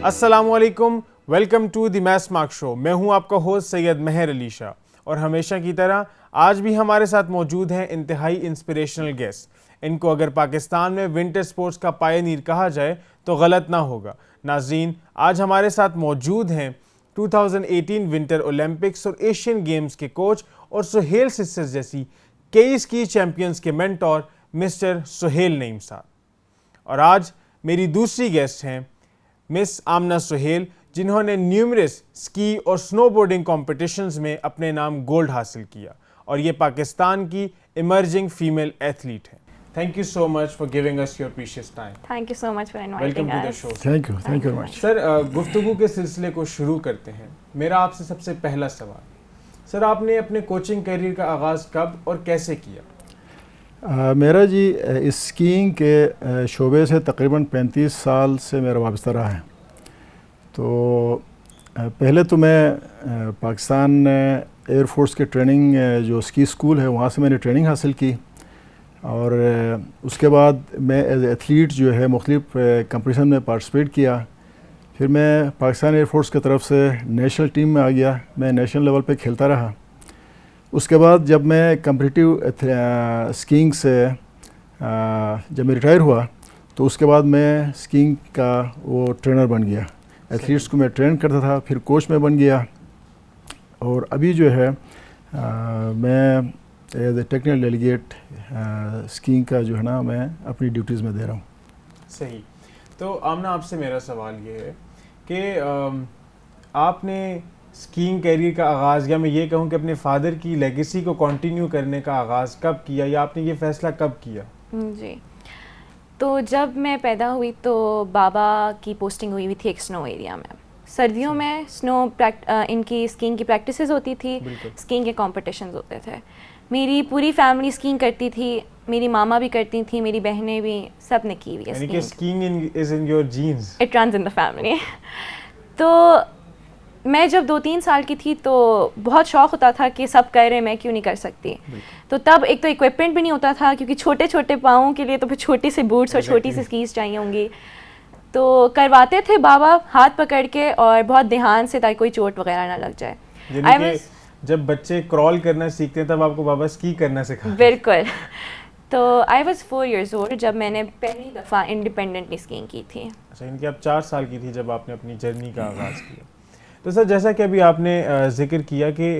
السلام علیکم، welcome to the میس مارک شو. میں ہوں آپ کا ہوسٹ سید مہر علی شاہ، اور ہمیشہ کی طرح آج بھی ہمارے ساتھ موجود ہیں انتہائی انسپریشنل گیسٹ. ان کو اگر پاکستان میں ونٹر سپورٹس کا پائنیئر کہا جائے تو غلط نہ ہوگا. ناظرین، آج ہمارے ساتھ موجود ہیں 2018 ونٹر اولمپکس اور ایشین گیمز کے کوچ اور سہیل سسٹرز جیسی کئی اسکی چیمپئنز کے مینٹور مسٹر سہیل نعیم صاحب. اور آج میری دوسری گیسٹ ہیں مس آمنہ سہیل، جنہوں نے نیومرس اسکی اور سنو بورڈنگ کمپٹیشنز میں اپنے نام گولڈ حاصل کیا، اور یہ پاکستان کی ایمرجنگ فیمیل ایتھلیٹ ہیں. Thank you so much for giving us your precious time. Thank you so much for inviting welcome to the اس. Show. Thank you very much. Sir, گفتگو کے سلسلے کو شروع کرتے ہیں. میرا آپ سے سب سے پہلا سوال، سر آپ نے اپنے کوچنگ کیریئر کا آغاز کب اور کیسے کیا؟ میرا جی اسکیئنگ کے شعبے سے تقریباً 35 سال سے میرا وابستہ رہا ہے. تو پہلے تو میں پاکستان ایئر فورس کے ٹریننگ جو اسکی اسکول ہے وہاں سے میں نے ٹریننگ حاصل کی، اور اس کے بعد میں ایز اے ایتھلیٹ جو ہے مختلف کمپٹیشن میں پارٹیسپیٹ کیا. پھر میں پاکستان ایئر فورس کی طرف سے نیشنل ٹیم میں آ گیا. میں نیشنل لیول پہ کھیلتا رہا. اس کے بعد جب میں کمپٹیٹیو اسکیئنگ سے جب میں ریٹائر ہوا تو اس کے بعد میں اسکیئنگ کا وہ ٹرینر بن گیا. ایتھلیٹس کو میں ٹرین کرتا تھا، پھر کوچ میں بن گیا، اور ابھی جو ہے میں as a technical delegate skiing کا جو ہے نا میں اپنی ڈیوٹیز میں دے رہا ہوں. صحیح. تو آمنہ، آپ سے میرا سوال یہ ہے کہ آپ نے اسکیئنگ کیریئر کا آغاز، یا میں یہ کہوں کہ اپنے فادر کی لیگیسی کو کنٹینیو کرنے کا آغاز کب کیا، یا آپ نے یہ فیصلہ کب کیا؟ جی، تو جب میں پیدا ہوئی تو بابا کی پوسٹنگ ہوئی تھی ایک سنو ایریا میں. سردیوں میں سنو ان کی اسکیئنگ کی پریکٹسز ہوتی تھی، اسکیئنگ کے کمپٹیشنز ہوتے تھے. میری پوری فیملی اسکیئنگ کرتی تھی، میری ماما بھی کرتی تھیں، میری بہنیں بھی، سب نے کی ہوئی ہے. یعنی کہ skiing is in your genes, it runs in the family. تو میں جب 2-3 سال کی تھی تو بہت شوق ہوتا تھا کہ سب کر رہے میں کیوں نہیں کر سکتی. تو تب ایک تو اکوپمنٹ بھی نہیں ہوتا تھا، کیونکہ چھوٹے چھوٹے پاؤں کے لیے تو پھر چھوٹی سی بوٹس اور چھوٹی سی اسکیز چاہیے ہوں گی. تو کرواتے تھے بابا ہاتھ پکڑ کے، اور بہت دھیان سے تاکہ کوئی چوٹ وغیرہ نہ لگ جائے. جب بچے کرال کرنا سیکھتے ہیں تب آپ کو بابا اسکی کرنا سکھا. بالکل. تو آئی واز 4 years old جب میں نے پہلی دفعہ انڈیپینڈنٹلی اسکیئنگ کی تھی. اچھا، یعنی کہ آپ 4 سال کی تھی جب آپ نے اپنی جرنی کا آغاز کیا. تو سر، جیسا کہ ابھی آپ نے ذکر کیا کہ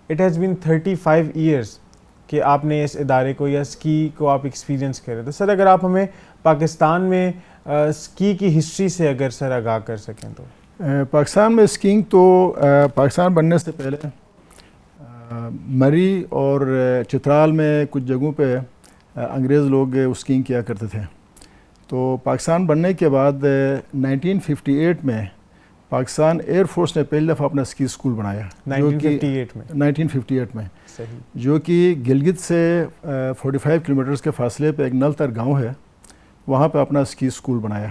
اٹ ہیز بین 35 ایئرس کہ آپ نے اس ادارے کو یا اسکی کو آپ ایکسپیرینس کریں. تو سر، اگر آپ ہمیں پاکستان میں اسکی کی ہسٹری سے اگر سر آگاہ کر سکیں تو. پاکستان میں اسکیئنگ تو پاکستان بننے سے پہلے مری اور چترال میں کچھ جگہوں پہ انگریز لوگ اسکیئنگ کیا کرتے تھے. تو پاکستان بننے کے بعد 1958 میں پاکستان ایئر فورس نے پہلی دفعہ اپنا اسکی اسکول بنایا. 1958 میں جو کہ گلگت سے 45 کلومیٹرز کے فاصلے پہ ایک نلتر گاؤں ہے، وہاں پہ اپنا اسکی اسکول بنایا.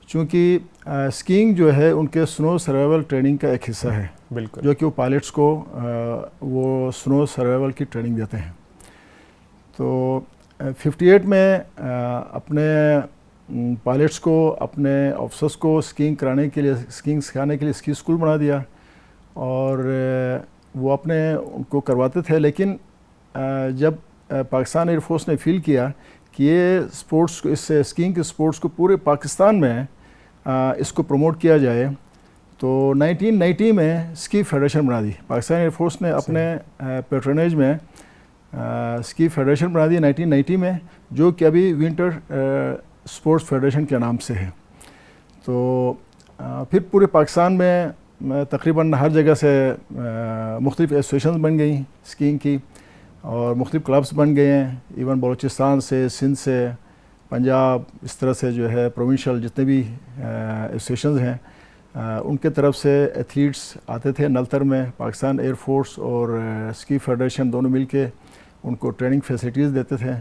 چونکہ اسکیئنگ جو ہے ان کے سنو سروائیول ٹریننگ کا ایک حصہ ہے، بالکل، جو کہ وہ پائلٹس کو وہ سنو سروائیول کی ٹریننگ دیتے ہیں. تو 58 میں اپنے پائلٹس کو، اپنے آفیسرس کو اسکیئنگ کرانے کے لیے، اسکیئنگ سکھانے کے لیے اسکی اسکول بنا دیا، اور وہ اپنے ان کو کرواتے تھے. لیکن جب پاکستان ایئر فورس نے فیل کیا کہ یہ اسپورٹس کو، اس اسکیئنگ کے اسپورٹس کو پورے پاکستان میں اس کو پروموٹ کیا جائے، تو 1990 میں اسکی فیڈریشن بنا دی. پاکستان ایئر فورس نے اپنے پیٹرونیج میں اسکی فیڈریشن بنا دی 1990 میں، جو کہ ابھی ونٹر اسپورٹس فیڈریشن کے نام سے ہے. تو پھر پورے پاکستان میں تقریباً ہر جگہ سے مختلف ایسوسیشنز بن گئیں اسکیئنگ کی، اور مختلف کلبس بن گئے ہیں. ایون بلوچستان سے، سندھ سے، پنجاب، اس طرح سے جو ہے پروونشل جتنے بھی ایسوسیشنز ہیں ان کے طرف سے ایتھلیٹس آتے تھے نلتر میں. پاکستان ایئر فورس اور اسکی فیڈریشن دونوں مل کے ان کو ٹریننگ فیسلٹیز دیتے تھے،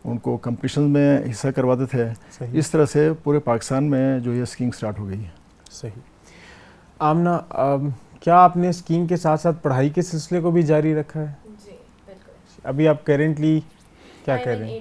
ان کو کمپٹیشن میں حصہ کرواتے تھے. اس طرح سے پورے پاکستان میں جو یہ اسکیئنگ سٹارٹ ہو گئی ہے. صحیح. آمنہ، کیا آپ نے اسکیئنگ کے ساتھ ساتھ پڑھائی کے سلسلے کو بھی جاری رکھا ہے؟ جی بالکل. ابھی آپ کرنٹلی کیا کر رہے ہیں؟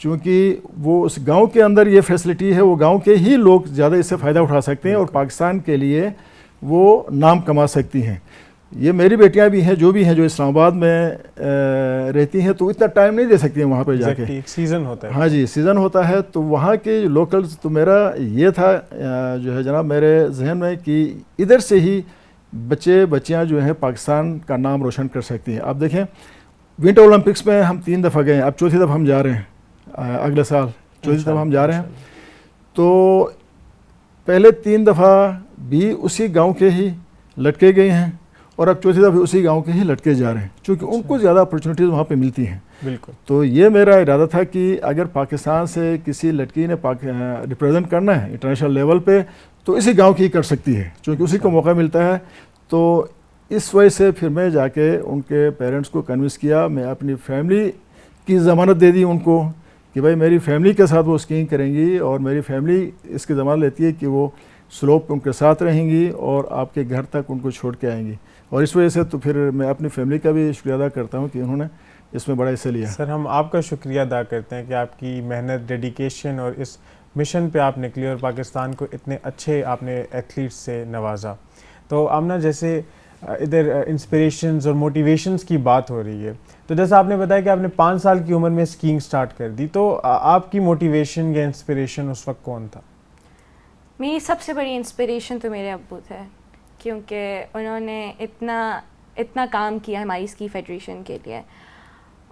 چونکہ وہ اس گاؤں کے اندر یہ فیسلٹی ہے, وہ گاؤں کے ہی لوگ زیادہ اس سے فائدہ اٹھا سکتے ہیں اور پاکستان کے لیے وہ نام کما سکتی ہیں. یہ میری بیٹیاں بھی ہیں جو اسلام آباد میں رہتی ہیں, تو اتنا ٹائم نہیں دے سکتی ہیں وہاں پہ جا کے, سیزن ہوتا ہے. ہاں جی سیزن ہوتا ہے, تو وہاں کے لوکلز, تو میرا یہ تھا جو ہے جناب میرے ذہن میں کہ ادھر سے ہی بچیاں جو ہیں پاکستان کا نام روشن کر سکتی ہیں. آپ دیکھیں ونٹر اولمپکس میں ہم 3 دفعہ گئے, اب 4تھی دفعہ ہم جا رہے ہیں, اگلے سال 4تھی دفعہ ہم جا رہے ہیں. تو پہلے 3 دفعہ بھی اسی گاؤں کے ہی لڑکے گئے ہیں اور اب 4تھی دفعہ اسی گاؤں کے ہی لڑکے جا رہے ہیں, چونکہ ان کو زیادہ اپرچونیٹیز وہاں پہ ملتی ہیں. بالکل. تو یہ میرا ارادہ تھا کہ اگر پاکستان سے کسی لڑکی نے ریپرزینٹ کرنا ہے انٹرنیشنل لیول پہ تو اسی گاؤں کی ہی کر سکتی ہے, چونکہ اسی کو موقع ملتا ہے. تو اس وجہ سے پھر میں جا کے ان کے پیرنٹس کو کنونس کیا, میں اپنی فیملی کی ضمانت دے دی ان کو کہ بھائی میری فیملی کے ساتھ وہ اسکیئنگ کریں گی, اور میری فیملی اس کی ضمانت لیتی ہے کہ وہ سلوپ پہ ان کے ساتھ رہیں گی اور آپ کے گھر تک ان کو چھوڑ کے آئیں گی. اور اس وجہ سے تو پھر میں اپنی فیملی کا بھی شکریہ ادا کرتا ہوں کہ انہوں نے اس میں بڑا حصہ لیا. سر ہم آپ کا شکریہ ادا کرتے ہیں کہ آپ کی محنت, ڈیڈیکیشن اور اس مشن پہ آپ نکلی اور پاکستان کو اتنے اچھے آپ نے ایتھلیٹس سے نوازا. تو آمنہ جیسے ادھر انسپریشنز اور موٹیویشنز کی بات ہو رہی ہے, تو جیسا آپ نے بتایا کہ آپ نے 5 سال کی عمر میں اسکیئنگ سٹارٹ کر دی, تو آپ کی موٹیویشن یا انسپریشن اس وقت کون تھا؟ میری سب سے بڑی انسپریشن تو میرے ابو تھے, کیونکہ انہوں نے اتنا کام کیا ہماری اسکی فیڈریشن کے لیے.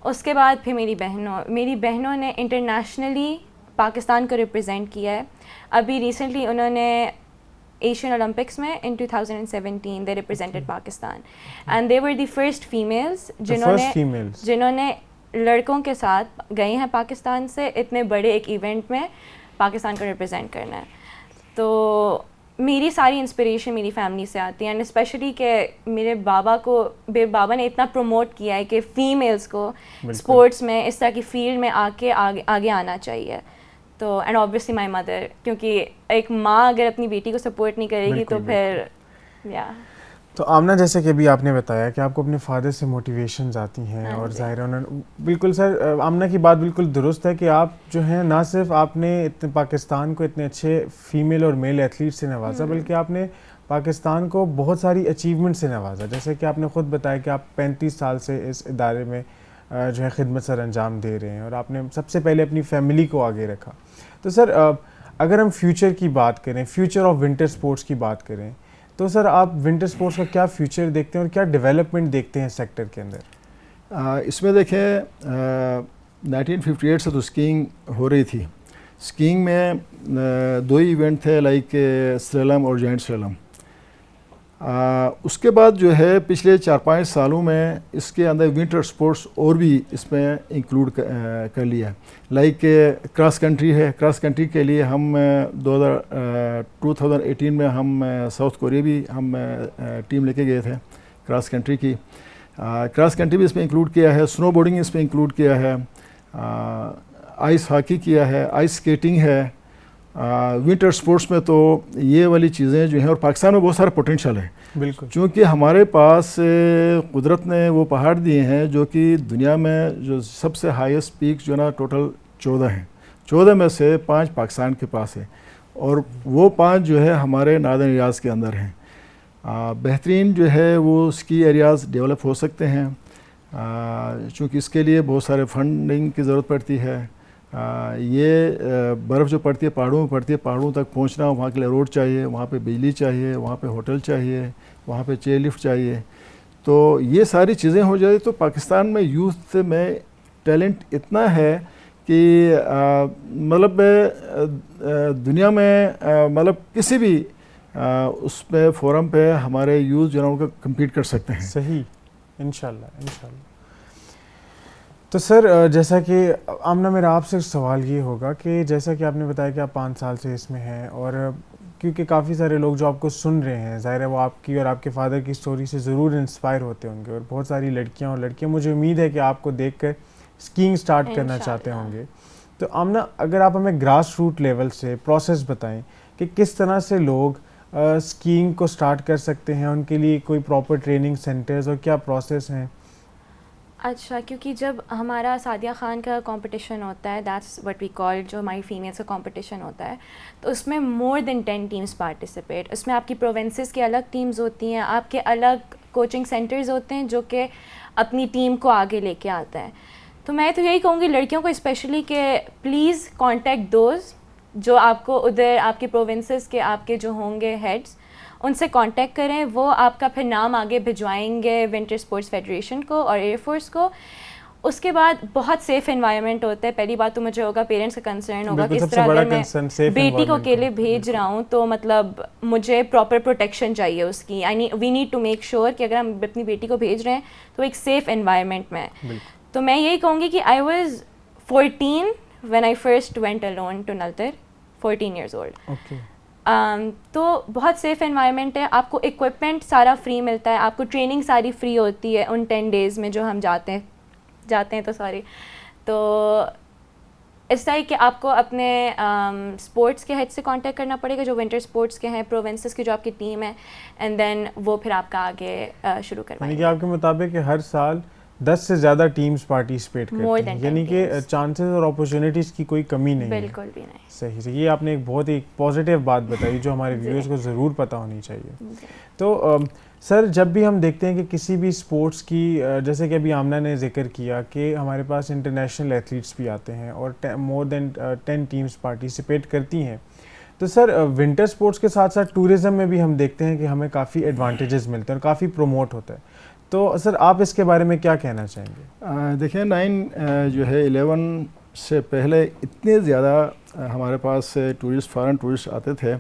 اس کے بعد پھر میری بہنوں نے انٹرنیشنلی پاکستان کو ریپرزینٹ کیا ہے. ابھی ریسنٹلی انہوں نے ایشین اولمپکس میں in 2017 they represented Pakistan, and they were the first females جنہوں نے لڑکوں کے ساتھ گئے ہیں پاکستان سے اتنے بڑے ایک ایونٹ میں پاکستان کو ریپرزینٹ کرنا ہے. تو میری ساری انسپریشن میری فیملی سے آتی ہے, اینڈ اسپیشلی کہ میرے بابا نے اتنا پروموٹ کیا ہے کہ فیمیلز کو اسپورٹس میں اس طرح کی فیلڈ میں آگے آنا چاہیے. تو اینڈ اوبویسلی مائی مدر, کیونکہ ایک ماں اگر اپنی بیٹی کو سپورٹ نہیں کرے گی تو پھر تو آمنہ جیسے کہ ابھی آپ نے بتایا کہ آپ کو اپنے فادر سے موٹیویشنز آتی ہیں, اور ظاہر ہے بالکل سر آمنہ کی بات بالکل درست ہے کہ آپ جو ہیں نہ صرف آپ نے پاکستان کو اتنے اچھے فیمیل اور میل ایتھلیٹ سے نوازا, بلکہ آپ نے پاکستان کو بہت ساری اچیومنٹ سے نوازا. جیسے کہ آپ نے خود بتایا کہ آپ 35 سال سے اس ادارے میں جو ہے خدمت سر انجام دے رہے ہیں, اور آپ نے سب سے پہلے اپنی فیملی کو آگے رکھا. تو سر اگر ہم فیوچر کی بات کریں, فیوچر آف ونٹر سپورٹس کی بات کریں, تو سر آپ ونٹر سپورٹس کا کیا فیوچر دیکھتے ہیں اور کیا ڈیولپمنٹ دیکھتے ہیں سیکٹر کے اندر؟ اس میں دیکھیں 1958 سے تو اسکیئنگ ہو رہی تھی. اسکیئنگ میں 2 ایونٹ تھے, لائک سلالم اور جائنٹ سلالم. اس کے بعد جو ہے پچھلے 4-5 سالوں میں اس کے اندر ونٹر سپورٹس اور بھی اس میں انکلوڈ کر لیا. لائک کراس کنٹری ہے, کراس کنٹری کے لیے ہم 2018 میں ہم ساؤتھ کوریا بھی ہم ٹیم لے کے گئے تھے کراس کنٹری کی. کراس کنٹری بھی اس میں انکلوڈ کیا ہے, سنو بورڈنگ اس میں انکلوڈ کیا ہے, آئس ہاکی کیا ہے, آئس اسکیٹنگ ہے. ونٹر سپورٹس میں تو یہ والی چیزیں جو ہیں, اور پاکستان میں بہت سارا پوٹینشیل ہے بالکل, چونکہ ہمارے پاس قدرت نے وہ پہاڑ دیے ہیں جو کہ دنیا میں جو سب سے ہائیسٹ پیک جو نا ٹوٹل 14 ہیں. 14 میں سے 5 پاکستان کے پاس ہے, اور وہ 5 جو ہے ہمارے ناردرن ایریاز کے اندر ہیں. بہترین جو ہے وہ اسکی ایریاز ڈیولپ ہو سکتے ہیں, چونکہ اس کے لیے بہت سارے فنڈنگ کی ضرورت پڑتی ہے. یہ برف جو پڑتی ہے پہاڑوں میں پڑتی ہے, پہاڑوں تک پہنچنا, وہاں کے لیے روڈ چاہیے, وہاں پہ بجلی چاہیے, وہاں پہ ہوٹل چاہیے, وہاں پہ چیئر لفٹ چاہیے. تو یہ ساری چیزیں ہو جائے تو پاکستان میں یوتھ میں ٹیلنٹ اتنا ہے کہ مطلب دنیا میں مطلب کسی بھی اس پہ فورم پہ ہمارے یوتھ جو ہے ان کو کمپیٹ کر سکتے ہیں. صحیح, انشاءاللہ انشاءاللہ. تو سر جیسا کہ آمنہ میرا آپ سے سوال یہ ہوگا کہ جیسا کہ آپ نے بتایا کہ آپ 5 سال سے اس میں ہیں, اور کیونکہ کافی سارے لوگ جو آپ کو سن رہے ہیں ظاہر ہے وہ آپ کی اور آپ کے فادر کی سٹوری سے ضرور انسپائر ہوتے ہوں گے, اور بہت ساری لڑکیاں مجھے امید ہے کہ آپ کو دیکھ کر اسکیئنگ سٹارٹ کرنا چاہتے ہوں گے. تو آمنہ اگر آپ ہمیں گراس روٹ لیول سے پروسیس بتائیں کہ کس طرح سے لوگ اسکیئنگ کو سٹارٹ کر سکتے ہیں, ان کے لیے کوئی پراپر ٹریننگ سینٹرز اور کیا پروسیس ہیں؟ اچھا، کیونکہ جب ہمارا سعدیہ خان کا کمپٹیشن ہوتا ہے، دیٹس وٹ وی کال، جو ہماری فیمیلس کا کمپٹیشن ہوتا ہے، تو اس میں مور دین 10 ٹیمز پارٹیسپیٹ. اس میں آپ کی پروونسز کی الگ ٹیمز ہوتی ہیں، آپ کے الگ کوچنگ سینٹرز ہوتے ہیں جو کہ اپنی ٹیم کو آگے لے کے آتے ہیں. تو میں تو یہی کہوں گی لڑکیوں کو اسپیشلی کہ پلیز کانٹیکٹ دوز جو آپ کو ادھر آپ کے پروونسز کے آپ کے جو ہوں گے ہیڈس، ان سے کانٹیکٹ کریں. وہ آپ کا پھر نام آگے بھجوائیں گے ونٹر اسپورٹس فیڈریشن کو اور ایئر فورس کو. اس کے بعد بہت سیف انوائرمنٹ ہوتا ہے. پہلی بات تو مجھے ہوگا پیرنٹس کا کنسرن ہوگا کہ اس طرح اگر میں بیٹی کو اکیلے بھیج رہا ہوں تو مطلب مجھے پراپر پروٹیکشن چاہیے اس کی. We need to make sure کہ اگر ہم اپنی بیٹی کو بھیج رہے ہیں تو ایک سیف انوائرمنٹ میں. تو میں یہی کہوں گی کہ I was 14 when I first went alone to Naltar, 14 years old. Okay. تو بہت سیف انوائرمنٹ ہے. آپ کو اکوپمنٹ سارا فری ملتا ہے، آپ کو ٹریننگ ساری فری ہوتی ہے ان 10 days میں جو ہم جاتے ہیں تو سوری. تو اس طرح کہ آپ کو اپنے اسپورٹس کے ہیڈ سے کانٹیکٹ کرنا پڑے گا جو ونٹر اسپورٹس کے ہیں، پروونسز کی جو آپ کی ٹیم ہے، اینڈ دین وہ پھر آپ کا آگے شروع کروائیں گے. یعنی کہ آپ کے مطابق ہر سال 10 سے زیادہ ٹیمز پارٹیسپیٹ کرتی ہیں، یعنی کہ چانسز اور اپرچونیٹیز کی کوئی کمی نہیں ہے. بالکل بھی نہیں. صحیح. یہ آپ نے ایک بہت ہی پازیٹیو بات بتائی جو ہمارے ویورز کو ضرور پتہ ہونی چاہیے. تو سر جب بھی ہم دیکھتے ہیں کہ کسی بھی اسپورٹس کی، جیسے کہ ابھی آمنہ نے ذکر کیا کہ ہمارے پاس انٹرنیشنل ایتھلیٹس بھی آتے ہیں اور مور دین 10 ٹیمز پارٹیسپیٹ کرتی ہیں، تو سر ونٹر اسپورٹس کے ساتھ ساتھ ٹورزم میں بھی ہم دیکھتے ہیں کہ ہمیں کافی ایڈوانٹیجز ملتے ہیں اور کافی پروموٹ ہوتا ہے. تو سر آپ اس کے بارے میں کیا کہنا چاہیں گے؟ دیکھیں 9 جو ہے 11 سے پہلے اتنے زیادہ ہمارے پاس ٹورسٹ، فارن ٹورسٹ آتے تھے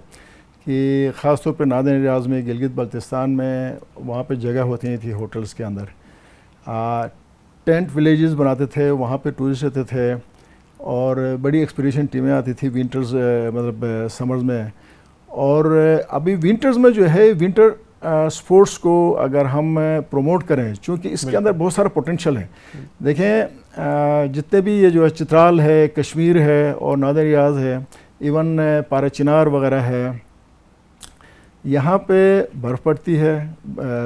کہ خاص طور پہ نادر ریاض میں، گلگت بلتستان میں، وہاں پہ جگہ ہوتی نہیں تھی ہوٹلز کے اندر. ٹینٹ ولیجز بناتے تھے، وہاں پہ ٹورسٹ رہتے تھے اور بڑی ایکسپیڈیشن ٹیمیں آتی تھی ونٹرز مطلب سمرز میں. اور ابھی ونٹرز میں جو ہے ونٹر اسپورٹس کو اگر ہم پروموٹ کریں، چونکہ اس کے اندر بہت سارا پوٹینشیل ہے. دیکھیں جتنے بھی یہ جو ہے چترال ہے، کشمیر ہے اور نادر ریاض ہے، ایون پارا چنار وغیرہ ہے، یہاں پہ برف پڑتی ہے،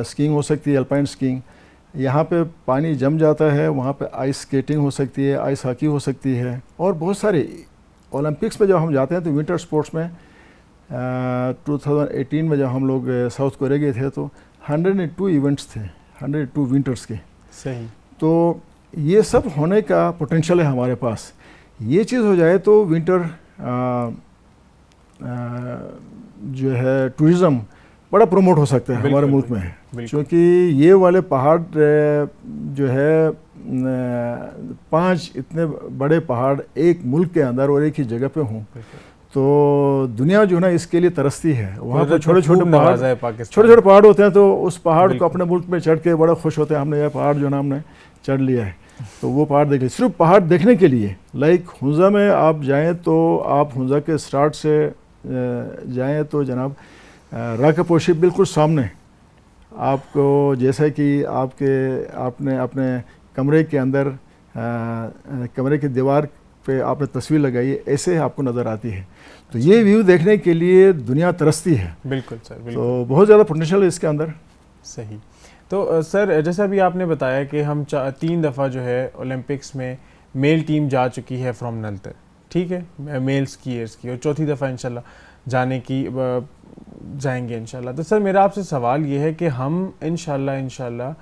اسکینگ ہو سکتی ہے، الپائن اسکینگ. یہاں پہ پانی جم جاتا ہے، وہاں پہ آئس اسکیٹنگ ہو سکتی ہے، آئس ہاکی ہو سکتی ہے، اور بہت سارے اولمپکس میں جب ہم جاتے ہیں تو ونٹر اسپورٹس میں 2018 میں جب ہم لوگ ساؤتھ کوریا گئے تھے تو 102 ایونٹس تھے، 102 ونٹرس کے. صحیح. تو یہ سب ہونے کا پوٹینشیل ہے ہمارے پاس. یہ چیز ہو جائے تو ونٹر جو ہے ٹورزم بڑا پروموٹ ہو سکتا ہے ہمارے ملک میں، کیونکہ یہ والے پہاڑ جو ہے 5 اتنے بڑے پہاڑ ایک ملک کے اندر اور ایک ہی جگہ پہ ہوں تو دنیا جو ہے نا اس کے لیے ترستی ہے. وہاں پہ چھوٹے چھوٹے پہاڑ ہوتے ہیں تو اس پہاڑ کو اپنے ملک میں چڑھ کے بڑا خوش ہوتے ہیں، ہم نے یہ پہاڑ جو ہے نا ہم نے چڑھ لیا ہے. تو وہ پہاڑ دیکھ لیں، صرف پہاڑ دیکھنے کے لیے. لائک ہنزا میں آپ جائیں تو آپ ہنزا کے سٹارٹ سے جائیں تو جناب راکا پوشی بالکل سامنے آپ کو، جیسا کہ آپ نے اپنے کمرے کے اندر کمرے کی دیوار پہ آپ نے تصویر لگائی ہے، ایسے آپ کو نظر آتی ہے. تو یہ ویو دیکھنے کے لیے دنیا ترستی ہے. بالکل سر، بالکل. تو بہت زیادہ پوٹینشیل ہے اس کے اندر. صحیح. تو سر جیسا بھی آپ نے بتایا کہ ہم 3 دفعہ جو ہے اولمپکس میں میل ٹیم جا چکی ہے فرام نلتر، ٹھیک ہے، میل اسکیئرس کی، اور 4تھی دفعہ انشاءاللہ جائیں گے انشاءاللہ. تو سر میرا آپ سے سوال یہ ہے کہ ہم انشاءاللہ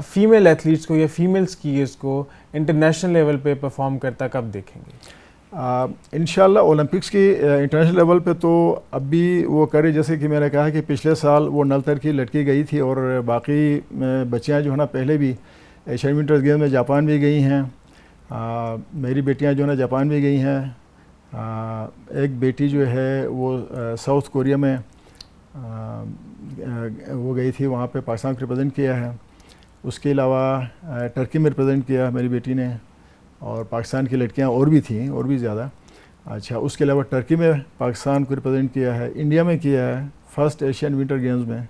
فیمیل ایتھلیٹس کو یا فیمیل اسکیئرس کو انٹرنیشنل لیول پہ پرفارم کرتا کب دیکھیں گے؟ انشاءاللہ اولمپکس کی انٹرنیشنل لیول پہ تو اب بھی وہ کرے، جیسے کہ میں نے کہا کہ پچھلے سال وہ نلتر کی لڑکی گئی تھی اور باقی بچیاں جو ہے نا پہلے بھی ایشین ونٹرز گیمز میں جاپان بھی گئی ہیں. میری بیٹیاں جو ہے نا جاپان بھی گئی ہیں. ایک بیٹی جو ہے وہ ساؤتھ کوریا میں وہ گئی تھی، وہاں پہ پاکستان کو ریپرزینٹ کیا ہے. اس کے علاوہ ٹرکی میں ریپرزینٹ کیا میری بیٹی نے، اور پاکستان کی لڑکیاں اور بھی تھیں، اور بھی زیادہ. اچھا، اس کے علاوہ ٹرکی میں پاکستان کو ریپرزینٹ کیا ہے، انڈیا میں کیا ہے. فرسٹ ایشین ونٹر گیمز میں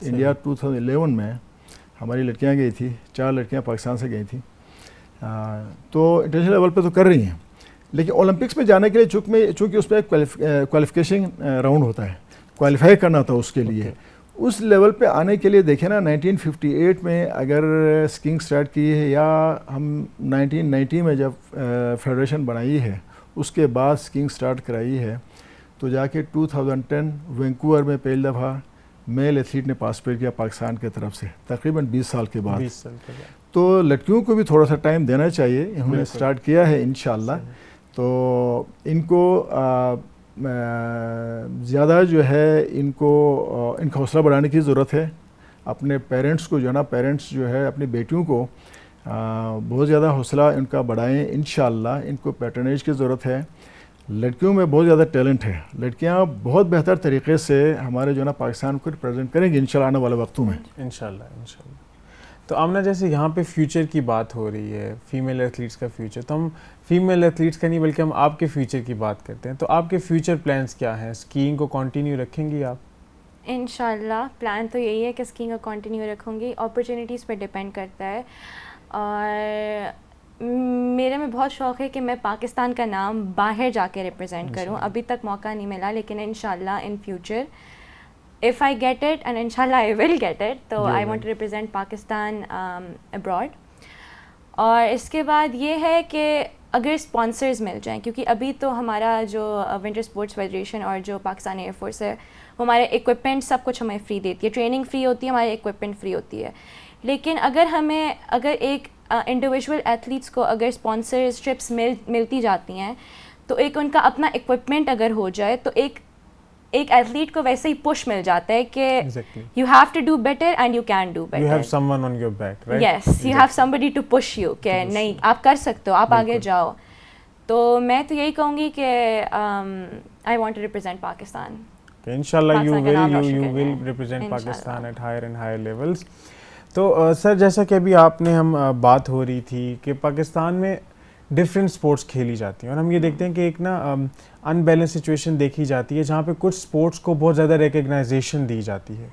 انڈیا 2011 میں ہماری لڑکیاں گئی تھی، 4 لڑکیاں پاکستان سے گئی تھیں. تو انٹرنیشنل لیول پہ تو کر رہی ہیں، لیکن اولمپکس میں جانے کے لیے چونکہ اس پہ کوالیفیکیشن راؤنڈ ہوتا ہے، کوالیفائی کرنا تھا اس کے لیے. اس لیول پہ آنے کے لیے دیکھیں نا 1958 میں اگر اسکینگ سٹارٹ کی ہے یا ہم 1990 میں جب فیڈریشن بنائی ہے اس کے بعد اسکینگ سٹارٹ کرائی ہے تو جا کے 2010 وینکوور میں پہلی دفعہ میل ایتھلیٹ نے پارٹیسپیٹ کیا پاکستان کی طرف سے تقریباً 20 سال کے بعد. تو لڑکیوں کو بھی تھوڑا سا ٹائم دینا چاہیے, انہوں نے سٹارٹ کیا ہے انشاءاللہ. تو ان کو زیادہ جو ہے ان کا حوصلہ بڑھانے کی ضرورت ہے. اپنے پیرنٹس کو جو ہے نا پیرنٹس جو ہے اپنی بیٹیوں کو بہت زیادہ حوصلہ ان کا بڑھائیں انشاءاللہ. ان کو پیٹرنیج کی ضرورت ہے. لڑکیوں میں بہت زیادہ ٹیلنٹ ہے, لڑکیاں بہت بہتر طریقے سے ہمارے جو ہے نا پاکستان کو ریپرزینٹ کریں گی انشاءاللہ آنے والے وقتوں میں انشاءاللہ. تو آمنہ جیسے یہاں پہ فیوچر کی بات ہو رہی ہے, فیمیل ایتھلیٹس کا فیوچر, تو ہم فیمیل ایتھلیٹس کا نہیں بلکہ ہم آپ کے فیوچر کی بات کرتے ہیں. تو آپ کے فیوچر پلانس کیا ہیں؟ اسکیئنگ کو کنٹینیو رکھیں گی آپ؟ انشاءاللہ پلان تو یہی ہے کہ اسکیئنگ کو کنٹینیو رکھوں گی. اپرچونیٹیز پہ ڈپینڈ کرتا ہے, اور میرے میں بہت شوق ہے کہ میں پاکستان کا نام باہر جا کے ریپرزینٹ کروں. ابھی تک موقع نہیں ملا, لیکن انشاءاللہ in future if I get it, and inshallah I will get it, تو I want to represent Pakistan abroad. اور اس کے بعد یہ ہے کہ اگر اسپانسرز مل جائیں, کیونکہ ابھی تو ہمارا جو ونٹر اسپورٹس فیڈریشن اور جو پاکستان ایئر فورس ہے وہ ہمارے اکوپمنٹ سب کچھ ہمیں فری دیتی ہے, ٹریننگ فری ہوتی ہے, ہمارے اکوپمنٹ فری ہوتی ہے. لیکن اگر ایک انڈیویژول ایتھلیٹس کو اگر اسپانسرشپس ملتی جاتی ہیں تو ایک ان کا اپنا اکوپمنٹ اگر ہو جائے تو ایک ایتھلیٹ کو ویسے ہی پش مل جاتا ہے کہ you have to do better and you can do better. You have someone on your back, right? Yes, you have somebody to push you کہ نہیں آپ کر سکتے ہو, آپ آگے جاؤ. تو میں تو یہی کہوں گی کہ I want to represent Pakistan. Inshallah you will represent Pakistan at higher and higher levels. تو سر جیسا کہ ابھی آپ نے ہم بات ہو رہی تھی کہ پاکستان میں ڈفرینٹ اسپورٹس کھیلی جاتی ہیں, اور ہم یہ دیکھتے ہیں کہ ایک نا ان بیلنس سچویشن دیکھی جاتی ہے جہاں پہ کچھ اسپورٹس کو بہت زیادہ ریکگنائزیشن دی جاتی ہے.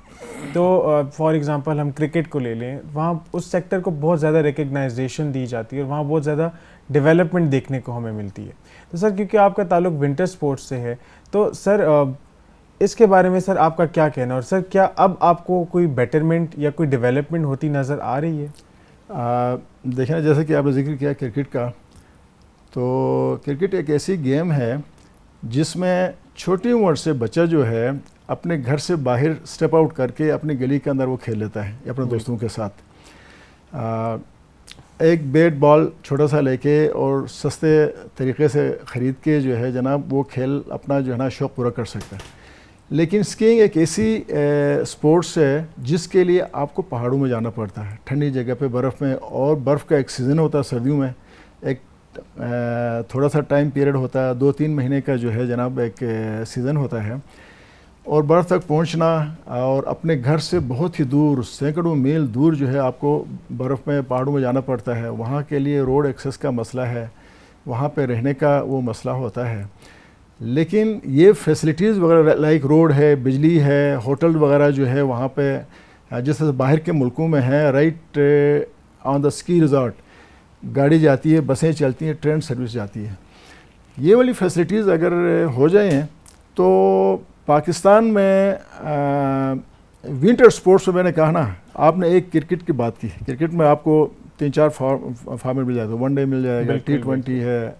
تو فار ایگزامپل ہم کرکٹ کو لے لیں, وہاں اس سیکٹر کو بہت زیادہ ریکگنائزیشن دی جاتی ہے اور وہاں بہت زیادہ ڈیولپمنٹ دیکھنے کو ہمیں ملتی ہے. تو سر کیونکہ آپ کا تعلق ونٹر اسپورٹس سے ہے, تو سر اس کے بارے میں سر آپ کا کیا کہنا ہے, اور سر کیا اب آپ کو کوئی بیٹرمنٹ یا کوئی ڈیولپمنٹ ہوتی نظر آ رہی ہے؟ دیکھیں جیسے کہ آپ نے ذکر کیا کرکٹ کا, تو کرکٹ ایک ایسی گیم ہے جس میں چھوٹی عمر سے بچہ جو ہے اپنے گھر سے باہر اسٹیپ آؤٹ کر کے اپنی گلی کے اندر وہ کھیل لیتا ہے اپنے دوستوں کے ساتھ. ایک بیٹ بال چھوٹا سا لے کے اور سستے طریقے سے خرید کے جو ہے جناب وہ کھیل اپنا جو ہے نا شوق پورا کر سکتا ہے. لیکن اسکیئنگ ایک ایسی اسپورٹس ہے جس کے لیے آپ کو پہاڑوں میں جانا پڑتا ہے, ٹھنڈی جگہ پہ برف میں, اور برف کا ایک سیزن ہوتا ہے سردیوں میں, ایک تھوڑا سا ٹائم پیریڈ ہوتا ہے 2-3 مہینے کا جو ہے جناب ایک سیزن ہوتا ہے, اور برف تک پہنچنا اور اپنے گھر سے بہت ہی دور سینکڑوں میل دور جو ہے آپ کو برف میں پہاڑوں میں جانا پڑتا ہے. وہاں کے لیے روڈ ایکسیس کا مسئلہ ہے, وہاں پہ رہنے کا وہ مسئلہ ہوتا ہے. لیکن یہ فیسلٹیز وغیرہ لائک روڈ ہے, بجلی ہے, ہوٹل وغیرہ جو ہے وہاں پہ جیسے باہر کے ملکوں میں ہے, رائٹ آن دا اسکی ریزارٹ گاڑی جاتی ہے, بسیں چلتی ہیں, ٹرین سروس جاتی ہے. یہ والی فیسلٹیز اگر ہو جائیں تو پاکستان میں ونٹر سپورٹس میں نے کہا نا, آپ نے ایک کرکٹ کی بات کی, کرکٹ میں آپ کو 3-4 فارمیٹ مل جائے گا, ون ڈے مل جائے گا, T20 ہے,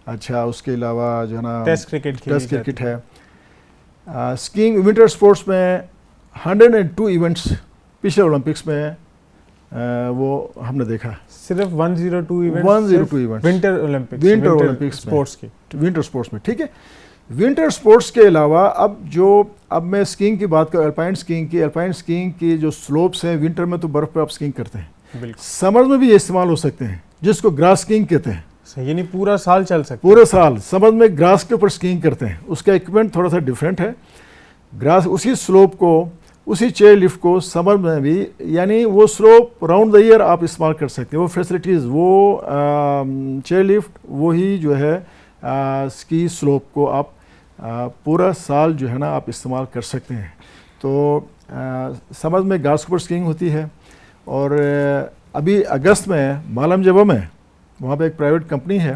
اچھا اس کے علاوہ جو ہے نا ٹیسٹ کرکٹ ہے. اسکیئنگ ونٹر سپورٹس میں 102 ایونٹس پچھلے اولمپکس میں وہ ہم نے دیکھا. صرف 102 ایونٹس ونٹر اولمپکس اسپورٹس میں, ٹھیک ہے. ونٹر اسپورٹس کے علاوہ اب میں اسکیئنگ کی بات کروں, الپائن اسکیئنگ کی جو سلوپس ہیں ونٹر میں تو برف پہ آپ اسکیئنگ کرتے ہیں, سمر میں بھی یہ استعمال ہو سکتے ہیں جس کو گراس اسکیئنگ کہتے ہیں. یعنی پورا سال چل سکتا ہے, پورے سال سمر میں گراس کے اوپر اسکیئنگ کرتے ہیں. اس کا اکوپمنٹ تھوڑا سا ڈفرینٹ ہے. گراس اسی سلوپ کو, اسی چیئر لفٹ کو سمر میں بھی, یعنی وہ سلوپ راؤنڈ دا ایئر آپ استعمال کر سکتے ہیں. وہ فیسلٹیز, وہ چیئر لفٹ, وہی جو ہے اسکی سلوپ کو آپ پورا سال جو ہے نا آپ استعمال کر سکتے ہیں. تو سمر میں گراس کے اوپر اسکیئنگ ہوتی ہے. اور ابھی اگست میں مالم جبہ میں وہاں پہ ایک پرائیویٹ کمپنی ہے,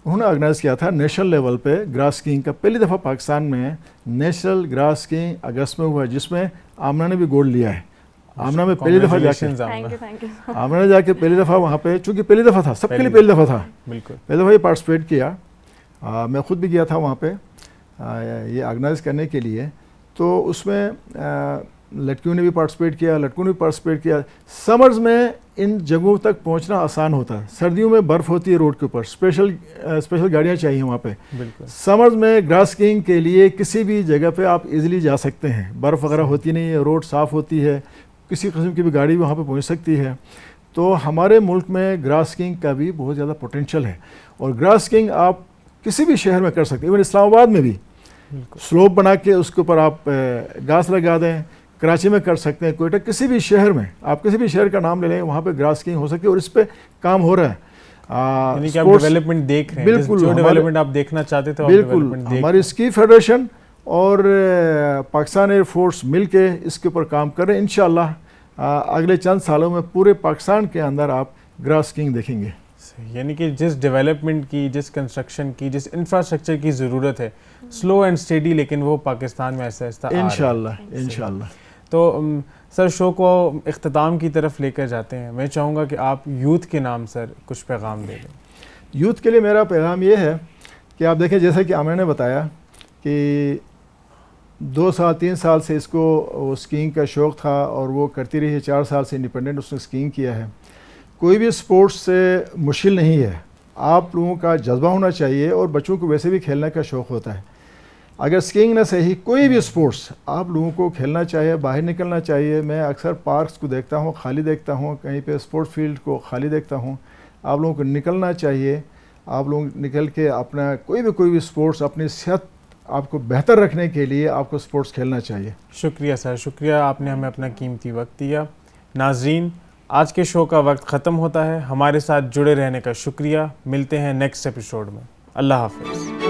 انہوں نے آرگنائز کیا تھا نیشنل لیول پہ گراس اسکیئنگ کا. پہلی دفعہ پاکستان میں نیشنل گراس اسکیئنگ اگست میں ہوا جس میں آمنہ نے بھی گولڈ لیا ہے. آمنہ میں پہلی دفعہ جا کے تھینک یو. آمنہ نے جا کے پہلی دفعہ وہاں پہ, چونکہ پہلی دفعہ تھا, سب کے لیے پہلی دفعہ تھا, بالکل پہلی دفعہ یہ پارٹیسپیٹ کیا. میں خود بھی گیا تھا وہاں پہ یہ آرگنائز کرنے کے لیے. تو اس میں لڑکیوں نے بھی پارٹیسپیٹ کیا, لڑکوں نے بھی پارٹیسپیٹ کیا. سمرز میں ان جگہوں تک پہنچنا آسان ہوتا ہے, سردیوں میں برف ہوتی ہے روڈ کے اوپر, اسپیشل گاڑیاں چاہیے وہاں پہ. بالکل سمرز میں گراس اسکیئنگ کے لیے کسی بھی جگہ پہ آپ ایزیلی جا سکتے ہیں, برف وغیرہ ہوتی نہیں ہے, روڈ صاف ہوتی ہے, کسی قسم کی بھی گاڑی وہاں پہ پہنچ سکتی ہے. تو ہمارے ملک میں گراس اسکیئنگ کا بھی بہت زیادہ پوٹینشیل ہے, اور گراس اسکیئنگ آپ کسی بھی شہر میں کر سکتے ہیں. ایون اسلام آباد میں بھی سلوپ بنا کے اس کے اوپر آپ گھاس لگا دیں, کراچی میں کر سکتے ہیں, کوئٹہ, کسی بھی شہر میں آپ کسی بھی شہر کا نام لے لیں, وہاں پہ گراس اسکیئنگ ہو سکتی ہے, اور اس پہ کام ہو رہا ہے. یعنی کہ آپ ڈیولپمنٹ دیکھ رہے ہیں, بالکل جو ڈیولپمنٹ آپ دیکھنا چاہتے تھے بالکل. ہماری اسکی فیڈریشن اور پاکستان ایئر فورس مل کے اس کے اوپر کام کر رہے ہیں. انشاءاللہ اگلے چند سالوں میں پورے پاکستان کے اندر آپ گراس اسکیئنگ دیکھیں گے. یعنی کہ جس ڈیولپمنٹ کی, جس کنسٹرکشن کی, جس انفراسٹرکچر کی ضرورت ہے, سلو اینڈ اسٹیڈی, لیکن وہ پاکستان میں ایسا ایسا انشاءاللہ. تو سر شو کو اختتام کی طرف لے کر جاتے ہیں. میں چاہوں گا کہ آپ یوتھ کے نام سر کچھ پیغام دے دیں. یوتھ کے لیے میرا پیغام یہ ہے کہ آپ دیکھیں, جیسا کہ عامر نے بتایا کہ 2 سال 3 سال سے اس کو اسکیئنگ کا شوق تھا اور وہ کرتی رہی ہے. 4 سال سے انڈیپینڈنٹ اس نے اسکیئنگ کیا ہے. کوئی بھی اسپورٹس سے مشکل نہیں ہے, آپ لوگوں کا جذبہ ہونا چاہیے, اور بچوں کو ویسے بھی کھیلنے کا شوق ہوتا ہے. اگر اسکیئنگ نہ صحیح, کوئی بھی اسپورٹس آپ لوگوں کو کھیلنا چاہیے, باہر نکلنا چاہیے. میں اکثر پارکس کو دیکھتا ہوں, خالی دیکھتا ہوں, کہیں پہ اسپورٹس فیلڈ کو خالی دیکھتا ہوں. آپ لوگوں کو نکلنا چاہیے, آپ لوگ نکل کے اپنا کوئی بھی اسپورٹس, اپنی صحت آپ کو بہتر رکھنے کے لیے آپ کو اسپورٹس کھیلنا چاہیے. شکریہ سر, شکریہ, آپ نے ہمیں اپنا قیمتی وقت دیا. ناظرین, آج کے شو کا وقت ختم ہوتا ہے. ہمارے ساتھ جڑے رہنے کا شکریہ. ملتے ہیں نیکسٹ ایپیسوڈ میں. اللہ حافظ.